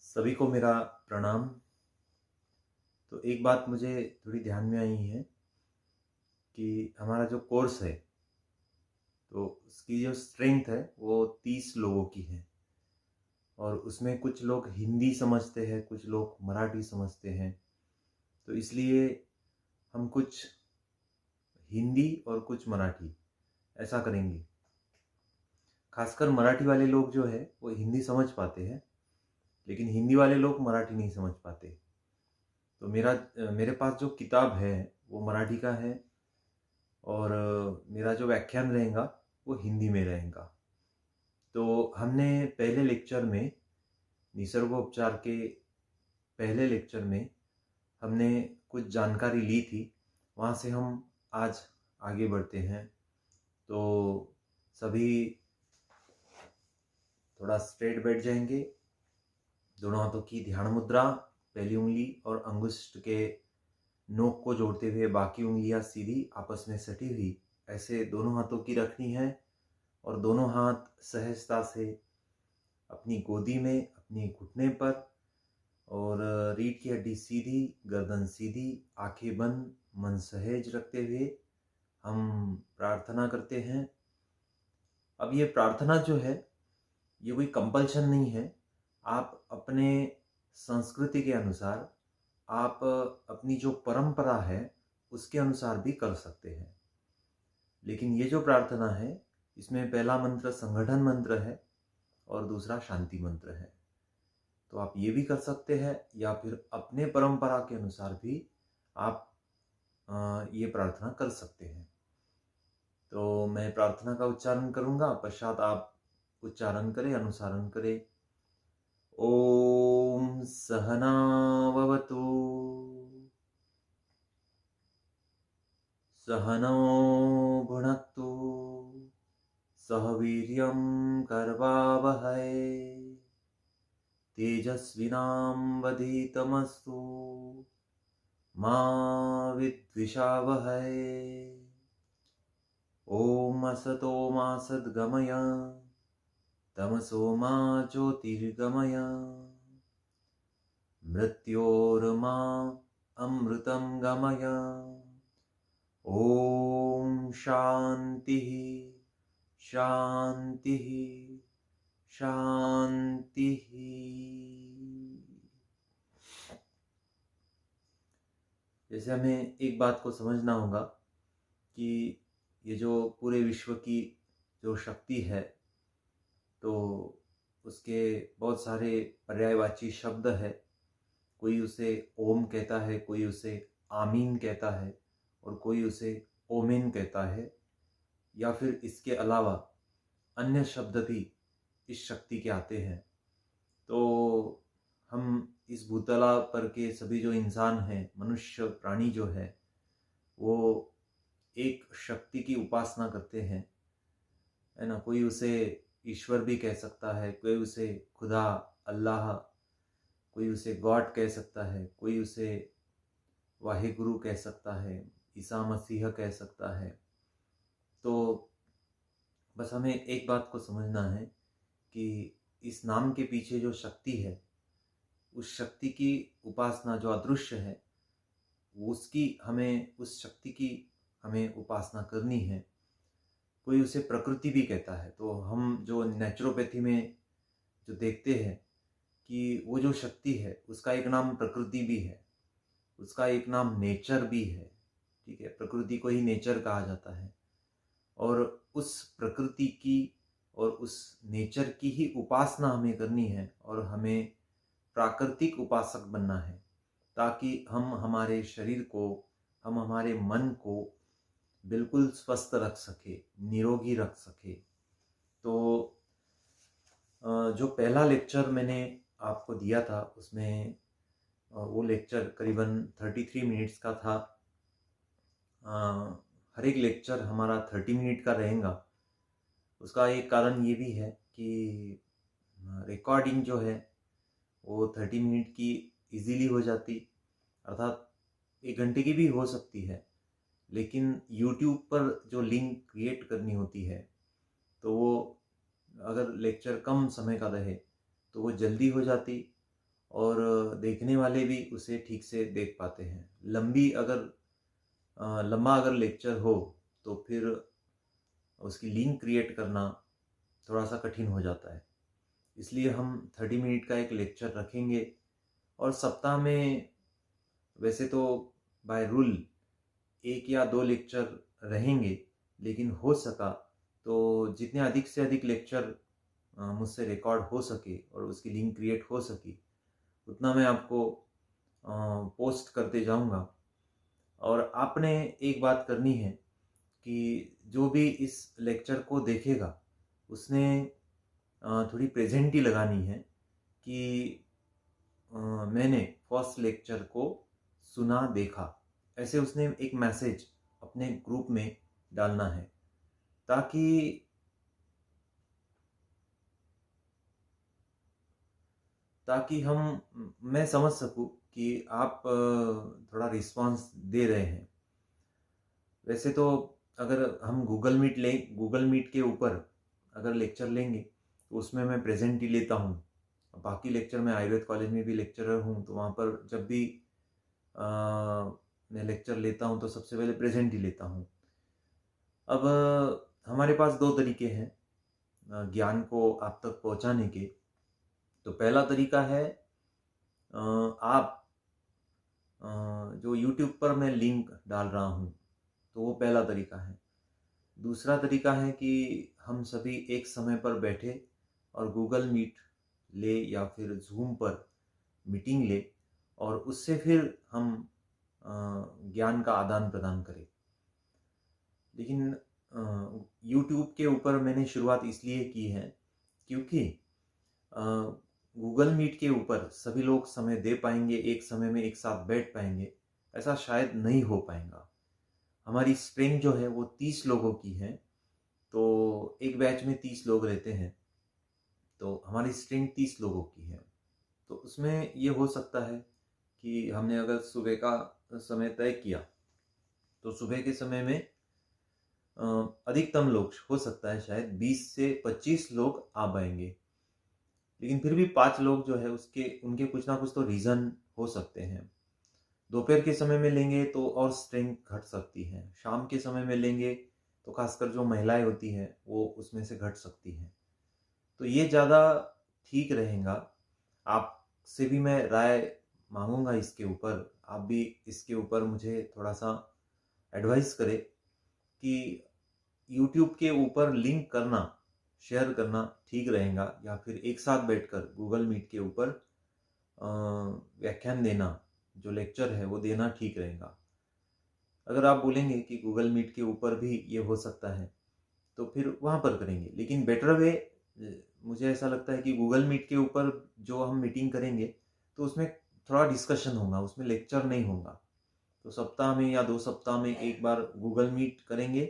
सभी को मेरा प्रणाम। तो एक बात मुझे थोड़ी ध्यान में आई है कि हमारा जो कोर्स है तो उसकी जो स्ट्रेंथ है वो 30 लोगों की है। और उसमें कुछ लोग हिंदी समझते हैं, कुछ लोग मराठी समझते हैं। तो इसलिए हम कुछ हिंदी और कुछ मराठी ऐसा करेंगे। खासकर मराठी वाले लोग जो है वो हिंदी समझ पाते हैं, लेकिन हिंदी वाले लोग मराठी नहीं समझ पाते। तो मेरे पास जो किताब है वो मराठी का है, और मेरा जो व्याख्यान रहेगा वो हिंदी में रहेगा। तो हमने पहले लेक्चर में निसर्गोपचार के पहले लेक्चर में हमने कुछ जानकारी ली थी, वहाँ से हम आज आगे बढ़ते हैं। तो सभी थोड़ा स्ट्रेट बैठ जाएंगे। दोनों हाथों की ध्यान मुद्रा, पहली उंगली और अंगुष्ठ के नोक को जोड़ते हुए बाकी उंगलियां सीधी आपस में सटी हुई ऐसे दोनों हाथों की रखनी है। और दोनों हाथ सहजता से अपनी गोदी में, अपनी घुटने पर, और रीढ़ की हड्डी सीधी, गर्दन सीधी, आंखें बंद, मन सहज रखते हुए हम प्रार्थना करते हैं। अब ये प्रार्थना जो है ये कोई कंपल्शन नहीं है। आप अपने संस्कृति के अनुसार, आप अपनी जो परंपरा है उसके अनुसार भी कर सकते हैं। लेकिन ये जो प्रार्थना है इसमें पहला मंत्र संगठन मंत्र है और दूसरा शांति मंत्र है। तो आप ये भी कर सकते हैं, या फिर अपने परंपरा के अनुसार भी आप ये प्रार्थना कर सकते हैं। तो मैं प्रार्थना का उच्चारण करूंगा, पश्चात आप उच्चारण करें, अनुसरण करें। ओम सहना भवतु, सहनौ भुनक्तु, सह वीर्यं करवावहै, तेजस्विनावधीतमस्तु मा विद्विषावहै। ओम असतो मा सद्गमय, तमसो मा ज्योतिर्गमय, मृत्योर्मा अमृतं गमय। ओम शांति शांति शांति। जैसे हमें एक बात को समझना होगा कि ये जो पूरे विश्व की जो शक्ति है, तो उसके बहुत सारे पर्यायवाची शब्द है। कोई उसे ओम कहता है, कोई उसे आमीन कहता है, और कोई उसे ओमेन कहता है, या फिर इसके अलावा अन्य शब्द भी इस शक्ति के आते हैं। तो हम इस भूतला पर के सभी जो इंसान हैं, मनुष्य प्राणी जो है, वो एक शक्ति की उपासना करते हैं, है ना। कोई उसे ईश्वर भी कह सकता है, कोई उसे खुदा, अल्लाह, कोई उसे गॉड कह सकता है, कोई उसे वाहिगुरु कह सकता है, ईसा मसीह कह सकता है। तो बस हमें एक बात को समझना है कि इस नाम के पीछे जो शक्ति है, उस शक्ति की उपासना जो अदृश्य है, उस शक्ति की हमें उपासना करनी है। कोई उसे प्रकृति भी कहता है। तो हम जो नेचुरोपैथी में जो देखते हैं कि वो जो शक्ति है उसका एक नाम प्रकृति भी है, उसका एक नाम नेचर भी है। ठीक है, प्रकृति को ही नेचर कहा जाता है। और उस प्रकृति की और उस नेचर की ही उपासना हमें करनी है, और हमें प्राकृतिक उपासक बनना है, ताकि हम हमारे शरीर को, हम हमारे मन को बिल्कुल स्वस्थ रख सके, निरोगी रख सके। तो जो पहला लेक्चर मैंने आपको दिया था उसमें वो लेक्चर करीबन 33 मिनट्स का था। हर एक लेक्चर हमारा 30 मिनट का रहेगा। उसका एक कारण ये भी है कि रिकॉर्डिंग जो है वो 30 मिनट की इजीली हो जाती, अर्थात 1 घंटे की भी हो सकती है। लेकिन YouTube पर जो लिंक क्रिएट करनी होती है, तो वो अगर लेक्चर कम समय का रहे तो वो जल्दी हो जाती, और देखने वाले भी उसे ठीक से देख पाते हैं। लंबा अगर लेक्चर हो तो फिर उसकी लिंक क्रिएट करना थोड़ा सा कठिन हो जाता है। इसलिए हम 30 मिनट का एक लेक्चर रखेंगे और सप्ताह में वैसे तो बाय रूल 1 या 2 लेक्चर रहेंगे, लेकिन हो सका तो जितने अधिक से अधिक लेक्चर मुझसे रिकॉर्ड हो सके और उसकी लिंक क्रिएट हो सके उतना मैं आपको पोस्ट करते जाऊंगा। और आपने एक बात करनी है कि जो भी इस लेक्चर को देखेगा उसने थोड़ी प्रेजेंटी लगानी है कि मैंने फर्स्ट लेक्चर को सुना देखा, ऐसे उसने एक मैसेज अपने ग्रुप में डालना है ताकि मैं समझ सकूं कि आप थोड़ा रिस्पांस दे रहे हैं। वैसे तो अगर हम गूगल मीट के ऊपर अगर लेक्चर लेंगे तो उसमें मैं प्रेजेंट ही लेता हूँ। बाकी लेक्चर मैं आयुर्वेद कॉलेज में भी लेक्चरर हूँ, तो वहाँ पर जब भी मैं लेक्चर लेता हूँ तो सबसे पहले प्रेजेंट ही लेता हूँ। अब हमारे पास 2 तरीके हैं ज्ञान को आप तक पहुँचाने के। तो पहला तरीका है आप जो YouTube पर मैं लिंक डाल रहा हूँ, तो वो पहला तरीका है। दूसरा तरीका है कि हम सभी एक समय पर बैठे और गूगल मीट ले या फिर जूम पर मीटिंग ले और उससे फिर हम ज्ञान का आदान प्रदान करें। लेकिन यूट्यूब के ऊपर मैंने शुरुआत इसलिए की है क्योंकि गूगल मीट के ऊपर सभी लोग समय दे पाएंगे, एक समय में एक साथ बैठ पाएंगे, ऐसा शायद नहीं हो पाएगा। हमारी स्ट्रेंथ जो है वो 30 लोगों की है, तो एक बैच में 30 लोग रहते हैं, तो हमारी स्ट्रेंथ 30 लोगों की है। तो उसमें ये हो सकता है कि हमने अगर सुबह का समय तय किया तो सुबह के समय में अधिकतम लोग हो सकता है शायद 20 से 25 लोग आ पाएंगे, लेकिन फिर भी 5 लोग जो है उनके कुछ ना कुछ तो रीज़न हो सकते हैं। दोपहर के समय में लेंगे तो और स्ट्रेंथ घट सकती है, शाम के समय में लेंगे तो खासकर जो महिलाएं होती हैं वो उसमें से घट सकती हैं। तो ये ज़्यादा ठीक रहेगा। आपसे भी मैं राय मांगूंगा इसके ऊपर, आप भी इसके ऊपर मुझे थोड़ा सा एडवाइस करें कि YouTube के ऊपर लिंक करना, शेयर करना ठीक रहेगा या फिर एक साथ बैठकर गूगल मीट के ऊपर व्याख्यान देना, जो लेक्चर है वो देना ठीक रहेगा। अगर आप बोलेंगे कि गूगल मीट के ऊपर भी ये हो सकता है तो फिर वहाँ पर करेंगे, लेकिन बेटर वे मुझे ऐसा लगता है कि गूगल मीट के ऊपर जो हम मीटिंग करेंगे तो उसमें थोड़ा डिस्कशन होगा, उसमें लेक्चर नहीं होगा। तो सप्ताह में या 2 सप्ताह में एक बार गूगल मीट करेंगे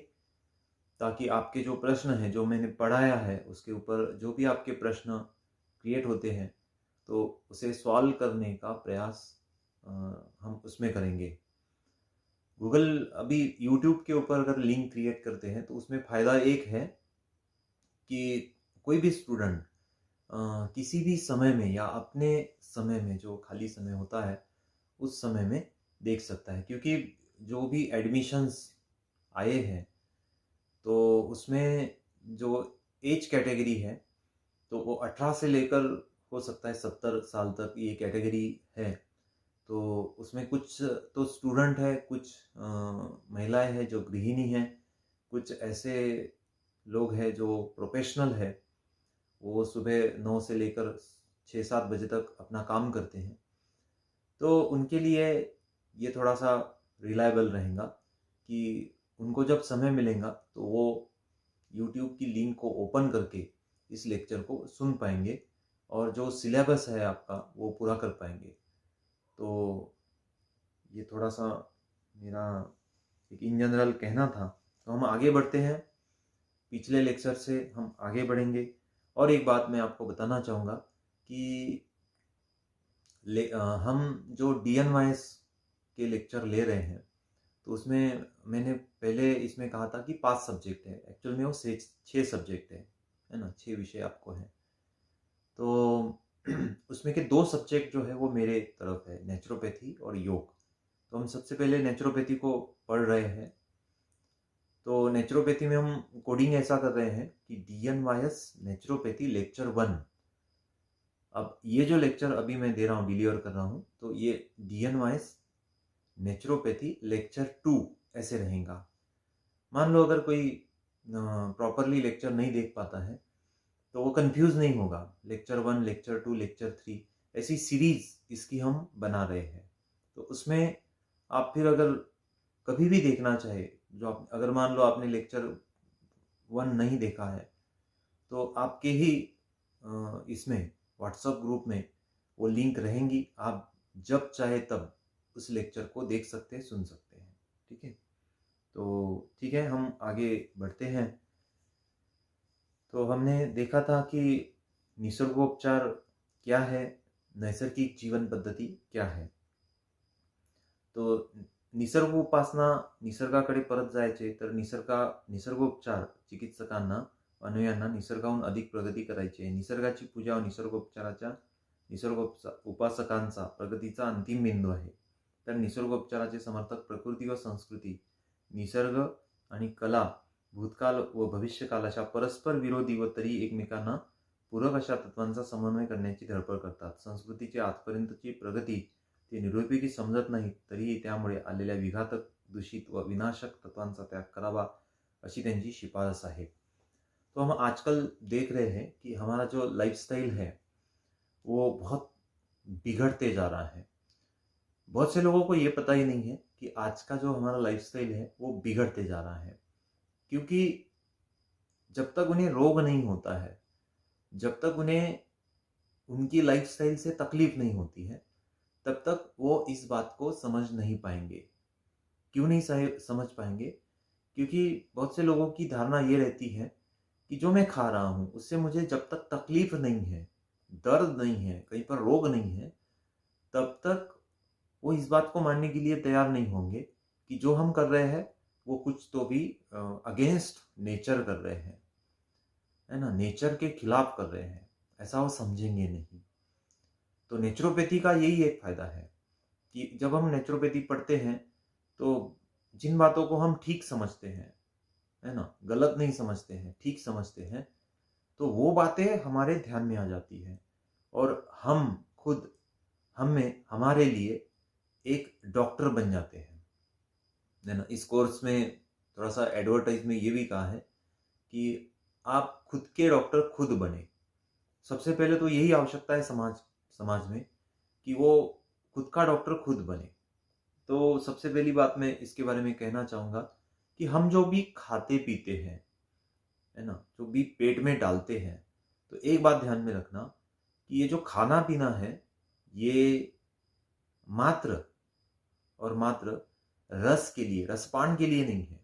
ताकि आपके जो प्रश्न हैं, जो मैंने पढ़ाया है उसके ऊपर जो भी आपके प्रश्न क्रिएट होते हैं तो उसे सॉल्व करने का प्रयास हम उसमें करेंगे। अभी यूट्यूब के ऊपर अगर लिंक क्रिएट करते हैं तो उसमें फ़ायदा एक है कि कोई भी स्टूडेंट किसी भी समय में या अपने समय में जो खाली समय होता है उस समय में देख सकता है, क्योंकि जो भी एडमिशन्स आए हैं तो उसमें जो एज कैटेगरी है तो वो 18 से लेकर हो सकता है 70 साल तक ये कैटेगरी है। तो उसमें कुछ तो स्टूडेंट है, कुछ महिलाएं हैं जो गृहिणी हैं, कुछ ऐसे लोग हैं जो प्रोफेशनल है, वो सुबह 9 से लेकर 6-7 बजे तक अपना काम करते हैं। तो उनके लिए ये थोड़ा सा रिलायबल रहेगा कि उनको जब समय मिलेगा तो वो YouTube की लिंक को ओपन करके इस लेक्चर को सुन पाएंगे और जो सिलेबस है आपका वो पूरा कर पाएंगे। तो ये थोड़ा सा मेरा एक इन जनरल कहना था। तो हम आगे बढ़ते हैं, पिछले लेक्चर से हम आगे बढ़ेंगे। और एक बात मैं आपको बताना चाहूँगा कि हम जो DNYS के लेक्चर ले रहे हैं तो उसमें मैंने पहले इसमें कहा था कि 5 सब्जेक्ट है, एक्चुअल में वो 6 सब्जेक्ट है ना, 6 विषय आपको हैं। तो उसमें के 2 सब्जेक्ट जो है वो मेरे तरफ है, नेचुरोपैथी और योग। तो हम सबसे पहले नेचुरोपैथी को पढ़ रहे हैं। तो नेचुरोपैथी में हम कोडिंग ऐसा कर रहे हैं कि DNYS नेचुरोपैथी लेक्चर 1। अब ये जो लेक्चर अभी मैं दे रहा हूँ, डिलीवर कर रहा हूँ, तो ये DNYS नेचुरोपैथी लेक्चर 2 ऐसे रहेगा। मान लो अगर कोई प्रॉपरली लेक्चर नहीं देख पाता है तो वो कंफ्यूज नहीं होगा। लेक्चर 1, लेक्चर 2, लेक्चर 3 ऐसी सीरीज इसकी हम बना रहे हैं। तो उसमें आप फिर अगर कभी भी देखना चाहे, जो आप अगर मान लो आपने लेक्चर 1 नहीं देखा है तो आपके ही इसमें व्हाट्सएप ग्रुप में वो लिंक रहेंगी, आप जब चाहे तब उस लेक्चर को देख सकते हैं, सुन सकते हैं। ठीक है, तो ठीक है, हम आगे बढ़ते हैं। तो हमने देखा था कि निसर्गोपचार क्या है, नैसर्गिक जीवन पद्धती क्या है। तो निसर्ग उपासना, निसर्गाकडे परत जायचे तर निसर्गोपचार चिकित्सकांना, अनुयांना निसर्गाहून अधिक प्रगती करायची आहे। निसर्गाची पूजा व उपासकांचा प्रगतीचा अंतिम बिंदू आहे। तर निसर्गोपचाराचे समर्थक प्रकृती व संस्कृती, निसर्ग आणि कला भूतकाल व भविष्यकालाच्या परस्पर विरोधी व तरी एकमेकांना पूरक अशा तत्वांचा समन्वय करण्याची धडपड करतात। संस्कृतीची आजपर्यंतची प्रगती ते निरुपयोगी समजत नाही, तरीही त्यामुळे आलेल्या विघातक, दूषित व विनाशक तत्वांचा त्याग करावा अशी त्यांची शिफारस आहे। तो हम आजकल देख रहे हैं कि हमारा जो लाइफस्टाइल है वो बहुत बिगड़ते जा रहा है। बहुत से लोगों को ये पता ही नहीं है कि आज का जो हमारा लाइफस्टाइल है वो बिगड़ते जा रहा है, क्योंकि जब तक उन्हें रोग नहीं होता है, जब तक उन्हें उनकी लाइफस्टाइल से तकलीफ नहीं होती है, तब तक वो इस बात को समझ नहीं पाएंगे। क्यों नहीं समझ पाएंगे? क्योंकि बहुत से लोगों की धारणा ये रहती है कि जो मैं खा रहा हूँ उससे मुझे जब तक तकलीफ नहीं है, दर्द नहीं है, कहीं पर रोग नहीं है, तब तक वो इस बात को मानने के लिए तैयार नहीं होंगे कि जो हम कर रहे हैं वो कुछ तो भी अगेंस्ट नेचर कर रहे हैं, है ना, नेचर के खिलाफ कर रहे हैं, ऐसा वो समझेंगे नहीं। तो नेचुरोपैथी का यही एक फायदा है कि जब हम नेचुरोपैथी पढ़ते हैं तो जिन बातों को हम ठीक समझते हैं, है ना, गलत नहीं समझते हैं, ठीक समझते हैं, तो वो बातें हमारे ध्यान में आ जाती है और हम खुद हमारे लिए एक डॉक्टर बन जाते हैं, है ना। इस कोर्स में थोड़ा सा एडवर्टाइज में ये भी कहा है कि आप खुद के डॉक्टर खुद बने। सबसे पहले तो यही आवश्यकता है समाज में कि वो खुद का डॉक्टर खुद बने। तो सबसे पहली बात मैं इसके बारे में कहना चाहूँगा कि हम जो भी खाते पीते हैं, है ना, जो भी पेट में डालते हैं, तो एक बात ध्यान में रखना कि ये जो खाना पीना है ये मात्र और मात्र रस के लिए, रसपान के लिए नहीं है।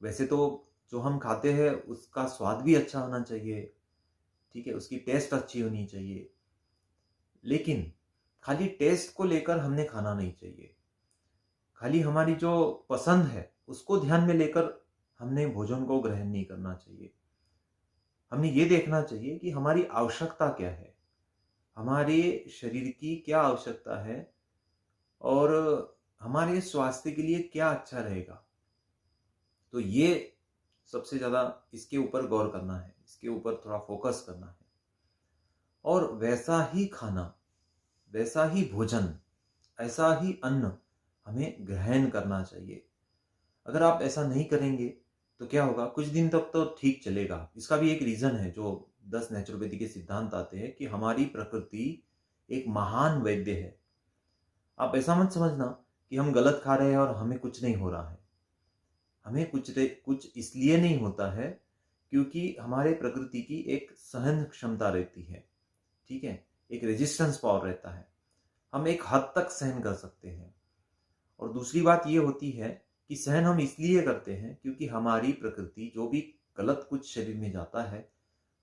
वैसे तो जो हम खाते हैं उसका स्वाद भी अच्छा होना चाहिए, ठीक है, उसकी टेस्ट अच्छी होनी चाहिए, लेकिन खाली टेस्ट को लेकर हमने खाना नहीं चाहिए। खाली हमारी जो पसंद है उसको ध्यान में लेकर हमने भोजन को ग्रहण नहीं करना चाहिए। हमने ये देखना चाहिए कि हमारी आवश्यकता क्या है, हमारे शरीर की क्या आवश्यकता है और हमारे स्वास्थ्य के लिए क्या अच्छा रहेगा। तो ये सबसे ज़्यादा इसके ऊपर गौर करना है, इसके ऊपर थोड़ा फोकस करना है और वैसा ही खाना, वैसा ही भोजन, ऐसा ही अन्न हमें ग्रहण करना चाहिए। अगर आप ऐसा नहीं करेंगे तो क्या होगा, कुछ दिन तक तो ठीक चलेगा। इसका भी एक रीज़न है, जो 10 नेचुरोपैथी के सिद्धांत आते हैं कि हमारी प्रकृति एक महान वैद्य है। आप ऐसा मत समझना कि हम गलत खा रहे हैं और हमें कुछ नहीं हो रहा है। हमें कुछ इसलिए नहीं होता है क्योंकि हमारे प्रकृति की एक सहन क्षमता रहती है, ठीक है, एक रेजिस्टेंस पावर रहता है, हम एक हद तक सहन कर सकते हैं। और दूसरी बात ये होती है कि सहन हम इसलिए करते हैं क्योंकि हमारी प्रकृति जो भी गलत कुछ शरीर में जाता है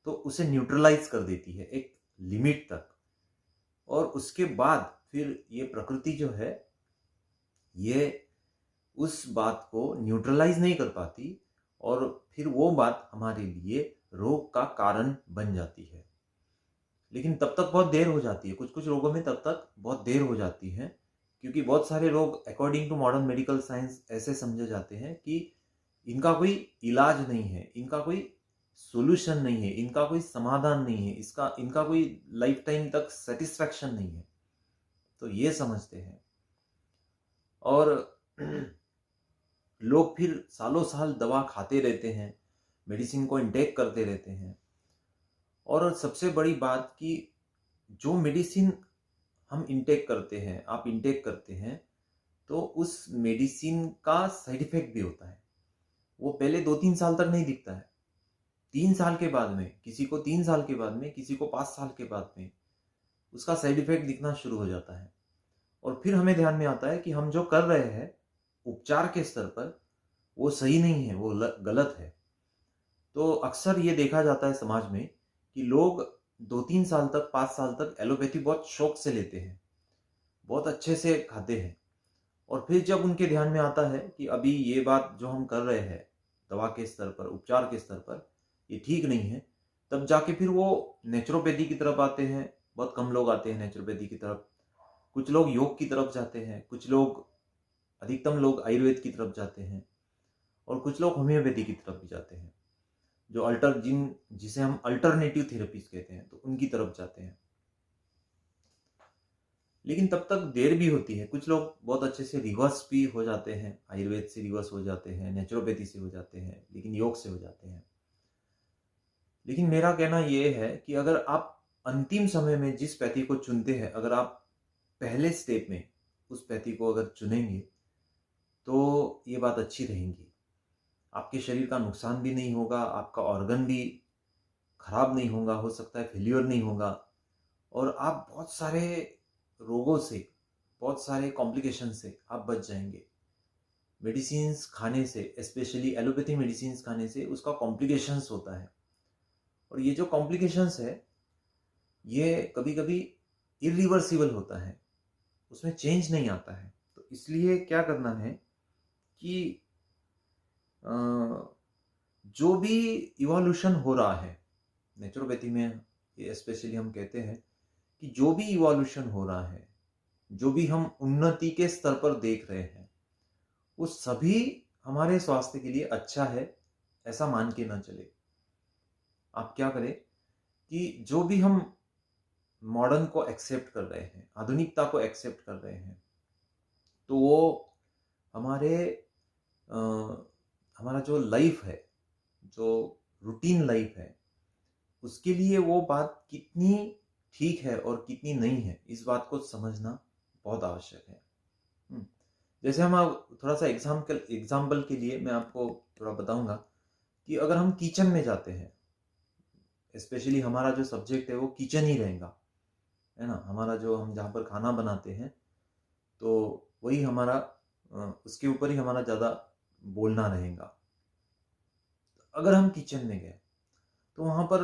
तो उसे न्यूट्रलाइज कर देती है एक लिमिट तक, और उसके बाद फिर ये प्रकृति जो है ये उस बात को न्यूट्रलाइज नहीं कर पाती और फिर वो बात हमारे लिए रोग का कारण बन जाती है। लेकिन तब तक बहुत देर हो जाती है, कुछ कुछ रोगों में तब तक बहुत देर हो जाती है, क्योंकि बहुत सारे रोग according to modern medical science ऐसे समझे जाते हैं कि इनका कोई इलाज नहीं है, इनका कोई सॉल्यूशन नहीं है, इनका कोई समाधान नहीं है, इनका कोई लाइफ टाइम तक सेटिस्फैक्शन नहीं है, तो ये समझते हैं। और लोग फिर सालों साल दवा खाते रहते हैं, मेडिसिन को इंटेक करते रहते हैं। और सबसे बड़ी बात कि जो मेडिसिन हम इंटेक करते हैं, आप इंटेक करते हैं, तो उस मेडिसिन का साइड इफेक्ट भी होता है। वो पहले 2-3 साल तक नहीं दिखता है, 3 साल के बाद में, किसी को 3 साल के बाद में, किसी को 5 साल के बाद में उसका साइड इफेक्ट दिखना शुरू हो जाता है। और फिर हमें ध्यान में आता है कि हम जो कर रहे हैं उपचार के स्तर पर, वो सही नहीं है, वो गलत है। तो अक्सर ये देखा जाता है समाज में कि लोग 2-3 साल तक, 5 साल तक एलोपैथी बहुत शौक से लेते हैं, बहुत अच्छे से खाते हैं, और फिर जब उनके ध्यान में आता है कि अभी ये बात जो हम कर रहे हैं दवा के स्तर पर, उपचार के स्तर पर, ये ठीक नहीं है, तब जाके फिर वो नेचुरोपैथी की तरफ आते हैं। बहुत कम लोग आते हैं नेचुरोपैथी की तरफ, कुछ लोग योग की तरफ जाते हैं, कुछ लोग, अधिकतम लोग आयुर्वेद की तरफ जाते हैं, और कुछ लोग होम्योपैथी की तरफ भी जाते हैं, जो जिसे हम अल्टरनेटिव थेरेपीज कहते हैं, तो उनकी तरफ जाते हैं। लेकिन तब तक देर भी होती है, कुछ लोग बहुत अच्छे से रिवर्स भी हो जाते हैं, आयुर्वेद से रिवर्स हो जाते हैं, नेचुरोपैथी से हो जाते हैं, लेकिन योग से हो जाते हैं। लेकिन मेरा कहना यह है कि अगर आप अंतिम समय में जिस पैथी को चुनते हैं, अगर आप पहले स्टेप में उस पैथी को अगर चुनेंगे, तो ये बात अच्छी रहेगी। आपके शरीर का नुकसान भी नहीं होगा, आपका ऑर्गन भी खराब नहीं होगा, हो सकता है फेल्योर नहीं होगा, और आप बहुत सारे रोगों से, बहुत सारे कॉम्प्लिकेशन से आप बच जाएंगे। मेडिसिन्स खाने से, स्पेशली एलोपैथी मेडिसिन्स खाने से उसका कॉम्प्लिकेशंस होता है, और ये जो कॉम्प्लिकेशंस है ये कभी कभी इरिवर्सिबल होता है, उसमें चेंज नहीं आता है। तो इसलिए क्या करना है कि जो भी इवोल्यूशन हो रहा है नेचुरोपैथी में, ये स्पेशली हम कहते हैं कि जो भी इवोल्यूशन हो रहा है, जो भी हम उन्नति के स्तर पर देख रहे हैं, वो सभी हमारे स्वास्थ्य के लिए अच्छा है, ऐसा मान के ना चले। आप क्या करें कि जो भी हम मॉडर्न को एक्सेप्ट कर रहे हैं, आधुनिकता को एक्सेप्ट कर रहे हैं, तो वो हमारे हमारा जो लाइफ है, जो रूटीन लाइफ है, उसके लिए वो बात कितनी ठीक है और कितनी नहीं है, इस बात को समझना बहुत आवश्यक है। जैसे हम थोड़ा सा एग्जाम्पल के लिए मैं आपको थोड़ा बताऊंगा कि अगर हम किचन में जाते हैं, स्पेशली हमारा जो सब्जेक्ट है वो किचन ही रहेगा, है ना, हमारा जो हम जहाँ पर खाना बनाते हैं, तो वही हमारा उसके ऊपर ही हमारा ज़्यादा बोलना रहेगा। अगर हम किचन में गए तो वहाँ पर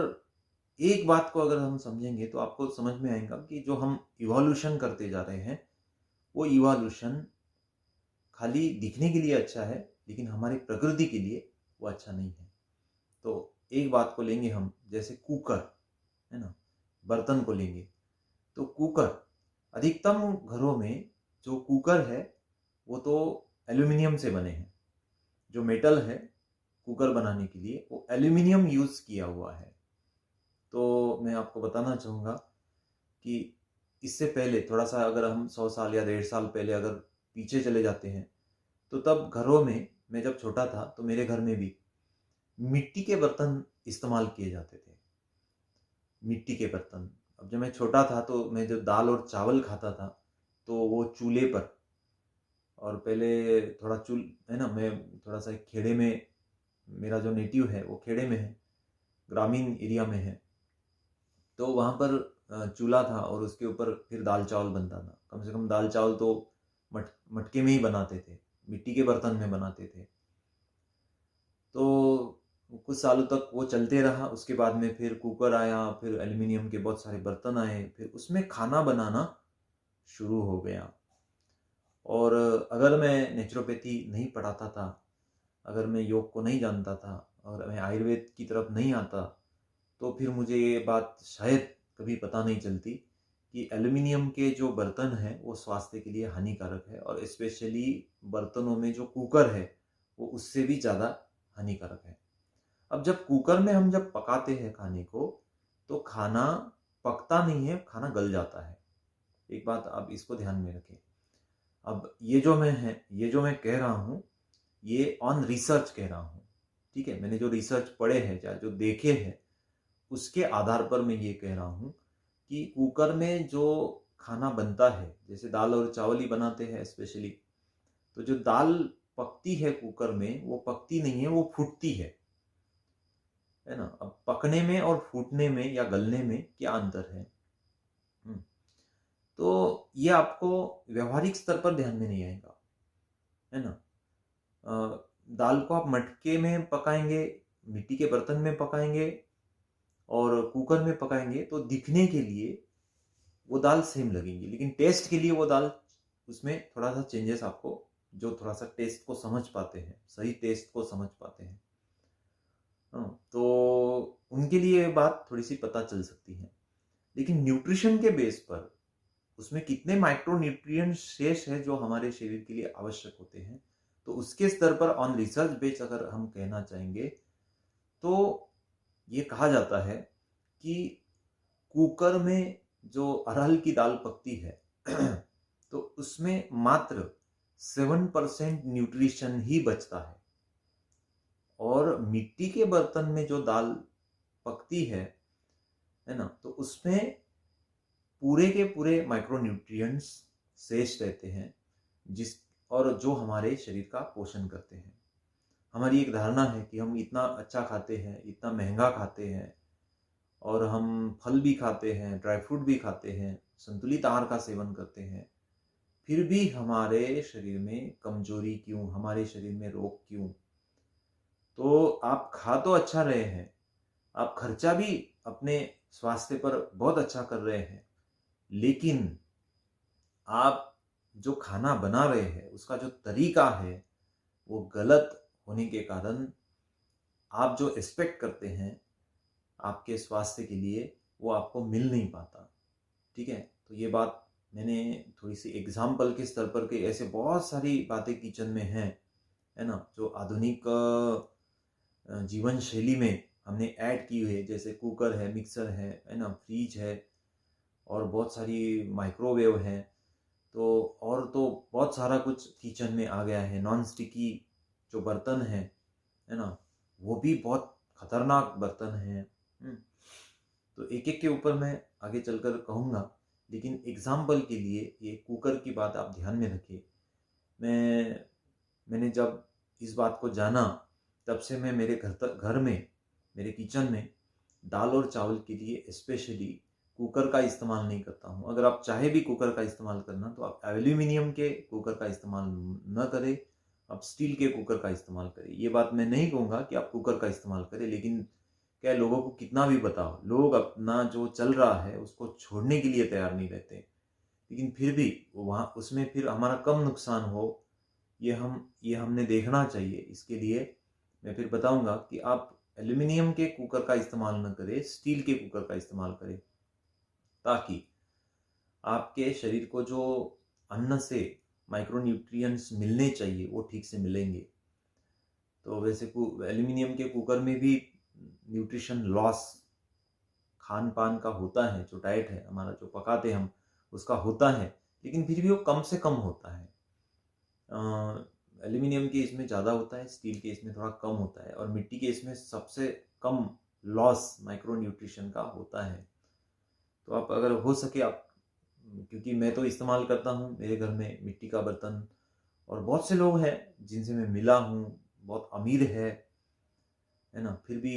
एक बात को अगर हम समझेंगे तो आपको समझ में आएगा कि जो हम इवोल्यूशन करते जा रहे हैं, वो इवोल्यूशन खाली दिखने के लिए अच्छा है, लेकिन हमारी प्रकृति के लिए वो अच्छा नहीं है। तो एक बात को लेंगे हम, जैसे कुकर, है ना, बर्तन को लेंगे, तो कुकर, अधिकतम घरों में जो कुकर है वो तो एल्यूमिनियम से बने हैं। जो मेटल है कुकर बनाने के लिए वो एल्यूमिनियम यूज़ किया हुआ है। तो मैं आपको बताना चाहूँगा कि इससे पहले थोड़ा सा अगर हम 100 साल या 1.5 साल पहले अगर पीछे चले जाते हैं, तो तब घरों में, मैं जब छोटा था तो मेरे घर में भी मिट्टी के बर्तन इस्तेमाल किए जाते थे, मिट्टी के बर्तन। अब जब मैं छोटा था तो मैं जब दाल और चावल खाता था तो वो चूल्हे पर, और पहले थोड़ा है ना, मैं थोड़ा सा खेड़े में, मेरा जो नेटिव है वो खेड़े में है, ग्रामीण एरिया में है, तो वहाँ पर चूल्हा था और उसके ऊपर फिर दाल चावल बनता था। कम से कम दाल चावल तो मटके में ही बनाते थे, मिट्टी के बर्तन में बनाते थे। तो कुछ सालों तक वो चलते रहा, उसके बाद में फिर कुकर आया, फिर एल्युमिनियम के बहुत सारे बर्तन आए, फिर उसमें खाना बनाना शुरू हो गया। और अगर मैं नेचुरोपैथी नहीं पढ़ाता था, अगर मैं योग को नहीं जानता था और मैं आयुर्वेद की तरफ नहीं आता, तो फिर मुझे ये बात शायद कभी पता नहीं चलती कि एल्युमिनियम के जो बर्तन हैं वो स्वास्थ्य के लिए हानिकारक है, और स्पेशली बर्तनों में जो कुकर है वो उससे भी ज़्यादा हानिकारक है। अब जब कुकर में हम जब पकाते हैं खाने को, तो खाना पकता नहीं है, खाना गल जाता है। एक बात आप इसको ध्यान में रखें। अब ये जो मैं कह रहा हूँ, ये ऑन रिसर्च कह रहा हूँ, ठीक है। मैंने जो रिसर्च पढ़े हैं या जो देखे हैं उसके आधार पर मैं ये कह रहा हूँ कि कुकर में जो खाना बनता है, जैसे दाल और चावल ही बनाते हैं स्पेशली, तो जो दाल पकती है कुकर में वो पकती नहीं है, वो फूटती है ना। अब पकने में और फूटने में या गलने में क्या अंतर है? तो ये आपको व्यवहारिक स्तर पर ध्यान में नहीं आएगा, है ना। दाल को आप मटके में पकाएंगे, मिट्टी के बर्तन में पकाएंगे और कुकर में पकाएंगे, तो दिखने के लिए वो दाल सेम लगेंगी, लेकिन टेस्ट के लिए वो दाल, उसमें थोड़ा सा चेंजेस आपको, जो थोड़ा सा टेस्ट को समझ पाते हैं, सही टेस्ट को समझ पाते हैं, तो उनके लिए ये बात थोड़ी सी पता चल सकती है। लेकिन न्यूट्रिशन के बेस पर उसमें कितने माइक्रो न्यूट्रिएंट शेष है जो हमारे शरीर के लिए आवश्यक होते हैं, तो उसके स्तर पर ऑन रिसर्च बेस अगर हम कहना चाहेंगे तो ये कहा जाता है कि कुकर में जो अरहर की दाल पकती है तो उसमें मात्र 7% न्यूट्रिशन ही बचता है, और मिट्टी के बर्तन में जो दाल पकती है ना, तो उसमें पूरे के पूरे माइक्रो न्यूट्रिएंट्स शेष रहते हैं, जिस और जो हमारे शरीर का पोषण करते हैं। हमारी एक धारणा है कि हम इतना अच्छा खाते हैं, इतना महंगा खाते हैं, और हम फल भी खाते हैं, ड्राई फ्रूट भी खाते हैं, संतुलित आहार का सेवन करते हैं, फिर भी हमारे शरीर में कमजोरी क्यों, हमारे शरीर में रोग क्यों? तो आप खा तो अच्छा रहे हैं, आप खर्चा भी अपने स्वास्थ्य पर बहुत अच्छा कर रहे हैं, लेकिन आप जो खाना बना रहे हैं उसका जो तरीका है वो गलत होने के कारण आप जो एक्सपेक्ट करते हैं आपके स्वास्थ्य के लिए वो आपको मिल नहीं पाता, ठीक है। तो ये बात मैंने थोड़ी सी एग्जाम्पल के स्तर पर, के ऐसे बहुत सारी बातें किचन में हैं, है ना, जो आधुनिक जीवन शैली में हमने ऐड की हुई है, जैसे कुकर है, मिक्सर है ना, फ्रिज है, और बहुत सारी माइक्रोवेव है, तो और तो बहुत सारा कुछ किचन में आ गया है। नॉन स्टिकी जो बर्तन है ना, वो भी बहुत खतरनाक बर्तन है। तो एक एक के ऊपर मैं आगे चलकर कहूँगा, लेकिन एग्जाम्पल के लिए ये कुकर की बात आप ध्यान में रखिए। मैंने जब इस बात को जाना तब से मैं मेरे घर में, मेरे किचन में दाल और चावल के लिए स्पेशली कुकर का इस्तेमाल नहीं करता हूँ। अगर आप चाहे भी कुकर का इस्तेमाल करना तो आप एल्यूमिनियम के कुकर का इस्तेमाल न करें, आप स्टील के कुकर का इस्तेमाल करें। ये बात मैं नहीं कहूँगा कि आप कुकर का इस्तेमाल करें, लेकिन क्या लोगों को कितना भी बताओ, लोग अपना जो चल रहा है उसको छोड़ने के लिए तैयार नहीं रहते, लेकिन फिर भी वहाँ उसमें फिर हमारा कम नुकसान हो, ये हमने देखना चाहिए। इसके लिए मैं फिर बताऊंगा कि आप एल्यूमिनियम के कुकर का इस्तेमाल न करें, स्टील के कुकर का इस्तेमाल करें, ताकि आपके शरीर को जो अन्न से माइक्रोन्यूट्रिएंट्स मिलने चाहिए वो ठीक से मिलेंगे। तो वैसे एल्यूमिनियम के कुकर में भी न्यूट्रिशन लॉस खान पान का होता है, जो डाइट है हमारा जो पकाते हम उसका होता है, लेकिन फिर भी वो कम से कम होता है। एल्यूमिनियम के इसमें ज़्यादा होता है, स्टील के इसमें थोड़ा कम होता है, और मिट्टी के इसमें सबसे कम लॉस माइक्रो न्यूट्रिशन का होता है। तो आप अगर हो सके आप, क्योंकि मैं तो इस्तेमाल करता हूँ मेरे घर में मिट्टी का बर्तन, और बहुत से लोग हैं जिनसे मैं मिला हूँ, बहुत अमीर है ना, फिर भी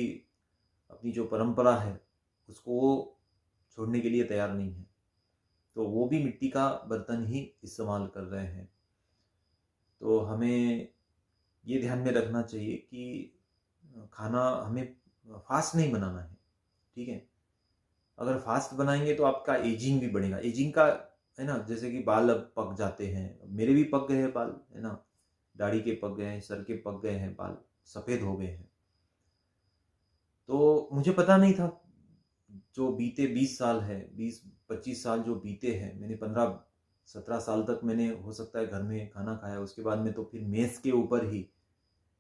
अपनी जो परंपरा है उसको वो छोड़ने के लिए तैयार नहीं है, तो वो भी मिट्टी का बर्तन ही इस्तेमाल कर रहे हैं। तो हमें ये ध्यान में रखना चाहिए कि खाना हमें फास्ट नहीं बनाना है, ठीक है। अगर फास्ट बनाएंगे तो आपका एजिंग भी बढ़ेगा, एजिंग का, है ना, जैसे कि बाल अब पक जाते हैं, मेरे भी पक गए हैं बाल, है ना, दाढ़ी के पक गए हैं, सर के पक गए हैं, बाल सफ़ेद हो गए हैं। तो मुझे पता नहीं था, जो बीते 20 साल है, 20-25 साल जो बीते हैं, मैंने 15-17 साल तक मैंने हो सकता है घर में खाना खाया। उसके बाद में तो फिर मेस के ऊपर ही,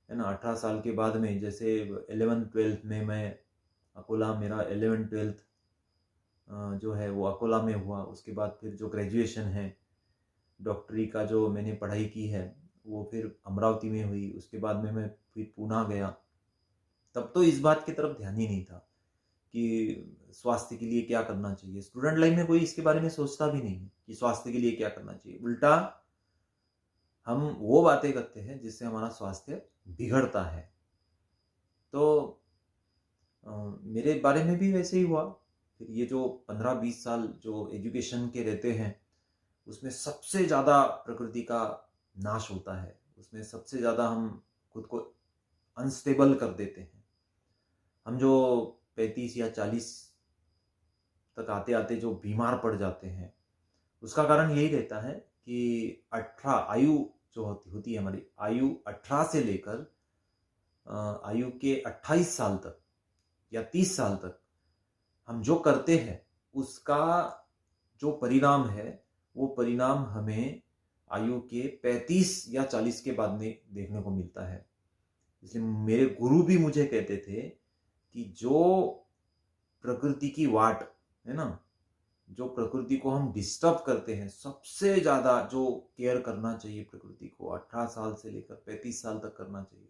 है ना। 18 साल के बाद में जैसे 11th-12th में मैं अकोला, मेरा 11th-12th जो है वो अकोला में हुआ। उसके बाद फिर जो ग्रेजुएशन है, डॉक्टरी का जो मैंने पढ़ाई की है, वो फिर अमरावती में हुई। उसके बाद में मैं फिर पूना गया। तब तो इस बात की तरफ ध्यान ही नहीं था कि स्वास्थ्य के लिए क्या करना चाहिए। स्टूडेंट लाइफ में कोई इसके बारे में सोचता भी नहीं है कि स्वास्थ्य के लिए क्या करना चाहिए। उल्टा हम वो बातें करते हैं जिससे हमारा स्वास्थ्य बिगड़ता है। तो मेरे बारे में भी वैसे ही हुआ। फिर ये जो 15-20 साल जो एजुकेशन के रहते हैं, उसमें सबसे ज़्यादा प्रकृति का नाश होता है। उसमें सबसे ज़्यादा हम खुद को अनस्टेबल कर देते हैं। हम जो 35 या 40 तक आते आते जो बीमार पड़ जाते हैं, उसका कारण यही रहता है कि 18 आयु जो होती है हमारी, आयु 18 से लेकर आयु के 28 साल तक या 30 साल तक हम जो करते हैं, उसका जो परिणाम है, वो परिणाम हमें आयु के 35 या 40 के बाद में देखने को मिलता है। इसलिए मेरे गुरु भी मुझे कहते थे कि जो प्रकृति की वाट है ना, जो प्रकृति को हम डिस्टर्ब करते हैं, सबसे ज्यादा जो केयर करना चाहिए प्रकृति को 18 साल से लेकर 35 साल तक करना चाहिए।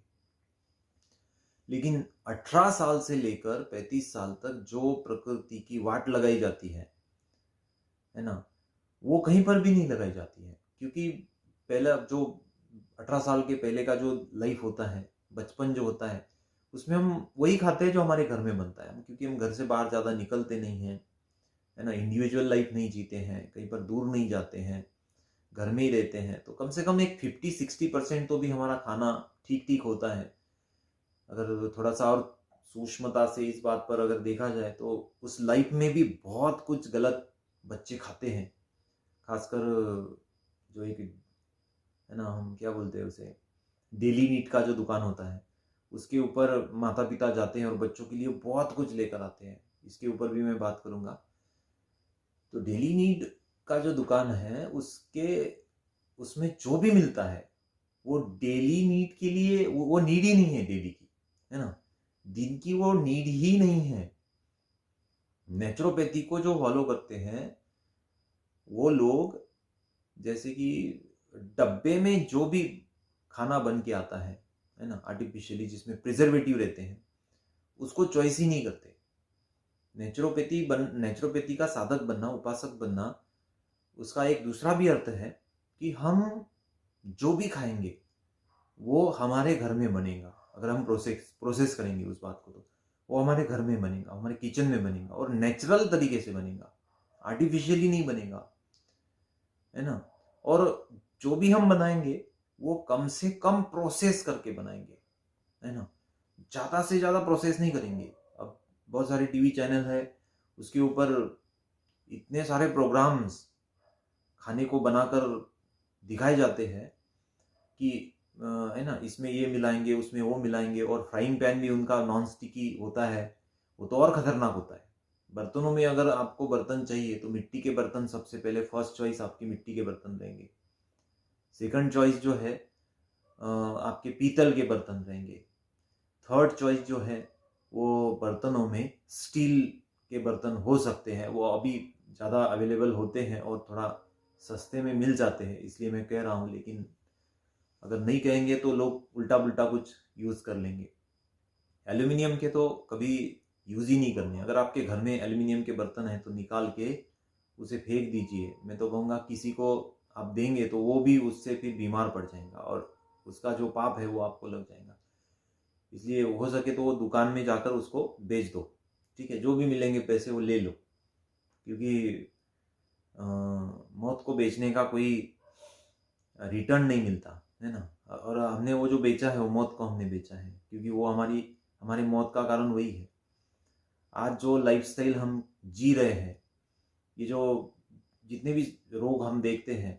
लेकिन 18 साल से लेकर 35 साल तक जो प्रकृति की वाट लगाई जाती है ना, वो कहीं पर भी नहीं लगाई जाती है। क्योंकि पहला जो 18 साल के पहले का जो लाइफ होता है, बचपन जो होता है, उसमें हम वही खाते हैं जो हमारे घर में बनता है। क्योंकि हम घर से बाहर ज़्यादा निकलते नहीं हैं, है ना, इंडिविजुअल लाइफ नहीं जीते हैं, कहीं पर दूर नहीं जाते हैं, घर में ही रहते हैं। तो कम से कम एक 50-60% तो भी हमारा खाना ठीक ठीक होता है। अगर थोड़ा सा और सूक्ष्मता से इस बात पर अगर देखा जाए तो उस लाइफ में भी बहुत कुछ गलत बच्चे खाते हैं। खासकर जो एक, है ना, हम क्या बोलते हैं उसे, डेली नीड का जो दुकान होता है, उसके ऊपर माता पिता जाते हैं और बच्चों के लिए बहुत कुछ लेकर आते हैं। इसके ऊपर भी मैं बात करूंगा। तो डेली नीड का जो दुकान है, उसमें जो भी मिलता है वो डेली नीड के लिए, वो नीड ही नहीं है डेली की, है ना, दिन की वो नीड ही नहीं है। नेचुरोपैथी को जो फॉलो करते हैं वो लोग, जैसे कि डब्बे में जो भी खाना बन के आता है ना, आर्टिफिशियली, जिसमें प्रिजर्वेटिव रहते हैं, उसको चॉइस ही नहीं करते। नेचुरोपैथी का साधक बनना, उपासक बनना, उसका एक दूसरा भी अर्थ है कि हम जो भी खाएंगे वो हमारे घर में बनेगा। अगर हम प्रोसेस करेंगे उस बात को, तो वो हमारे घर में बनेगा, हमारे किचन में बनेगा और नेचुरल तरीके से बनेगा, आर्टिफिशियली नहीं बनेगा, है ना। और जो भी हम बनाएंगे वो कम से कम प्रोसेस करके बनाएंगे, है ना, ज्यादा से ज्यादा प्रोसेस नहीं करेंगे। अब बहुत सारे टीवी चैनल है, उसके ऊपर इतने सारे प्रोग्राम्स खाने को बनाकर दिखाए जाते हैं कि है ना, इसमें ये मिलाएंगे, उसमें वो मिलाएंगे, और फ्राइंग पैन भी उनका नॉन स्टिकी होता है, वो तो और खतरनाक होता है। बर्तनों में अगर आपको बर्तन चाहिए तो मिट्टी के बर्तन सबसे पहले फर्स्ट चॉइस आपकी मिट्टी के बर्तन रहेंगे। सेकंड चॉइस जो है आपके पीतल के बर्तन रहेंगे। थर्ड चॉइस जो है वो बर्तनों में स्टील के बर्तन हो सकते हैं, वो अभी ज़्यादा अवेलेबल होते हैं और थोड़ा सस्ते में मिल जाते हैं, इसलिए मैं कह रहा हूँ। लेकिन अगर नहीं कहेंगे तो लोग उल्टा पुल्टा कुछ यूज़ कर लेंगे। एल्यूमिनियम के तो कभी यूज़ ही नहीं करने। अगर आपके घर में एल्यूमिनियम के बर्तन हैं तो निकाल के उसे फेंक दीजिए। मैं तो कहूँगा किसी को आप देंगे तो वो भी उससे फिर बीमार पड़ जाएगा और उसका जो पाप है वो आपको लग जाएगा। इसलिए हो सके तो वो दुकान में जाकर उसको बेच दो, ठीक है, जो भी मिलेंगे पैसे वो ले लो। क्योंकि मौत को बेचने का कोई रिटर्न नहीं मिलता, है ना। और हमने वो जो बेचा है वो मौत को हमने बेचा है, क्योंकि वो हमारी मौत का कारण वही है। आज जो लाइफस्टाइल हम जी रहे हैं, ये जो जितने भी रोग हम देखते हैं,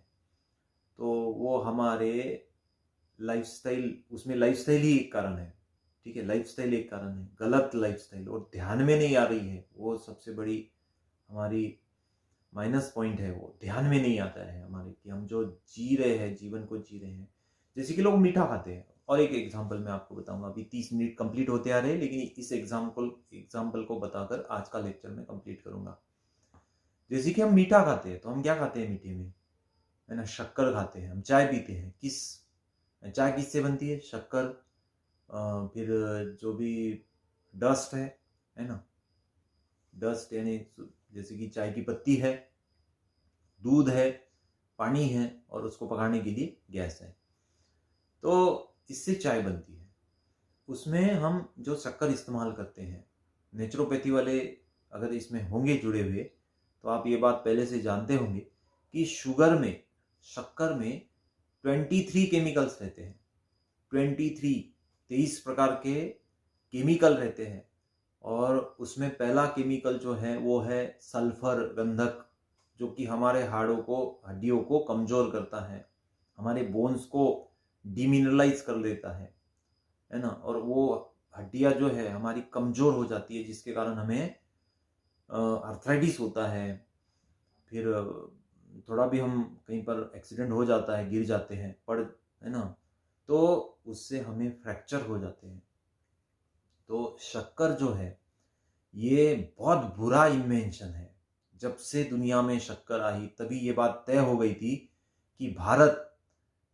तो वो हमारे लाइफस्टाइल, उसमें लाइफस्टाइल ही एक कारण है, ठीक है, लाइफस्टाइल एक कारण है, गलत लाइफस्टाइल और ध्यान में नहीं आ रही है, वो सबसे बड़ी हमारी माइनस पॉइंट है। वो ध्यान में नहीं आता है हमारे कि हम जो जी रहे हैं, जीवन को जी रहे हैं। जैसे कि लोग मीठा खाते हैं, और एक एग्जांपल मैं आपको बताऊंगा। अभी 30 मिनट कंप्लीट होते आ रहे हैं, लेकिन इस एग्जांपल को बताकर आज का लेक्चर में कंप्लीट करूंगा। जैसे कि हम मीठा खाते हैं, तो हम क्या खाते हैं मीठे में, है ना, शक्कर खाते हैं। हम चाय पीते हैं, चाय किससे बनती है, शक्कर, फिर जो भी डस्ट है ना, डस्ट यानी जैसे कि चाय की पत्ती है, दूध है, पानी है, और उसको पकाने के लिए गैस है। तो इससे चाय बनती है। उसमें हम जो शक्कर इस्तेमाल करते हैं, नेचुरोपैथी वाले अगर इसमें होंगे जुड़े हुए, तो आप ये बात पहले से जानते होंगे कि शक्कर में 23 केमिकल्स रहते हैं। 23 प्रकार के केमिकल रहते हैं। और उसमें पहला केमिकल जो है वो है सल्फर गंधक, जो कि हमारे हड्डियों को कमजोर करता है, हमारे बोन्स को डिमिनरलाइज कर देता है ना। और वो हड्डियां जो है हमारी कमजोर हो जाती है, जिसके कारण हमें आर्थराइटिस होता है। फिर थोड़ा भी हम कहीं पर एक्सीडेंट हो जाता है, गिर जाते हैं, है ना, तो उससे हमें फ्रैक्चर हो जाते हैं। तो शक्कर जो है ये बहुत बुरा इन्वेंशन है। जब से दुनिया में शक्कर आई, तभी ये बात तय हो गई थी कि भारत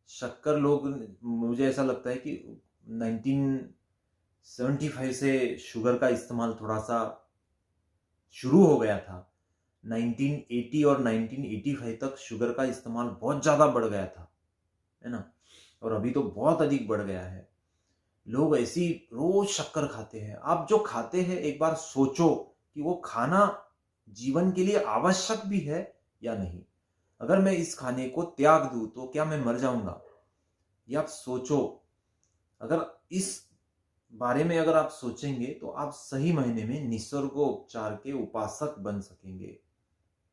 शक्कर, लोग, मुझे ऐसा लगता है कि 1975 से शुगर का इस्तेमाल थोड़ा सा शुरू हो गया था। 1980 और 1985 तक शुगर का इस्तेमाल बहुत ज़्यादा बढ़ गया था, है ना, और अभी तो बहुत अधिक बढ़ गया है। लोग ऐसी रोज शक्कर खाते हैं। आप जो खाते हैं, एक बार सोचो कि वो खाना जीवन के लिए आवश्यक भी है या नहीं। अगर मैं इस खाने को त्याग दूं तो क्या मैं मर जाऊंगा, ये आप सोचो। अगर इस बारे में अगर आप सोचेंगे तो आप सही मायने में निसर्गोपचार के उपासक बन सकेंगे।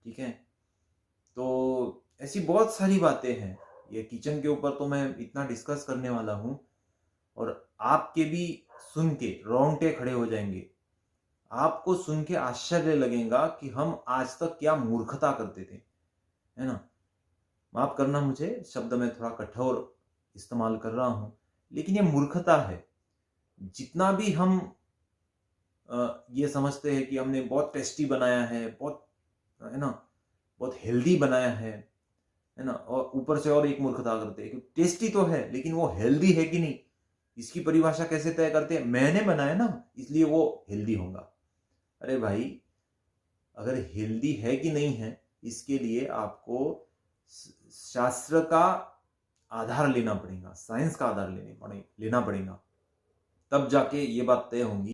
ठीक है, तो ऐसी बहुत सारी बातें हैं। ये किचन के ऊपर तो मैं इतना डिस्कस करने वाला हूं, और आपके भी सुन के रोंगटे खड़े हो जाएंगे। आपको सुन के आश्चर्य लगेगा कि हम आज तक क्या मूर्खता करते थे, है ना। माफ करना, मुझे शब्द में थोड़ा कठोर इस्तेमाल कर रहा हूं, लेकिन ये मूर्खता है। जितना भी हम ये समझते हैं कि हमने बहुत टेस्टी बनाया है, बहुत, है ना, बहुत हेल्दी बनाया है ना, और ऊपर से और एक मूर्खता करते हैं कि टेस्टी तो है, लेकिन वो हेल्दी है कि नहीं, इसकी परिभाषा कैसे तय करते हैं, मैंने बनाया ना इसलिए वो हेल्दी होगा। अरे भाई, अगर हेल्दी है कि नहीं है, इसके लिए आपको शास्त्र का आधार लेना पड़ेगा, साइंस का आधार लेना पड़ेगा, तब जाके ये बात तय होंगी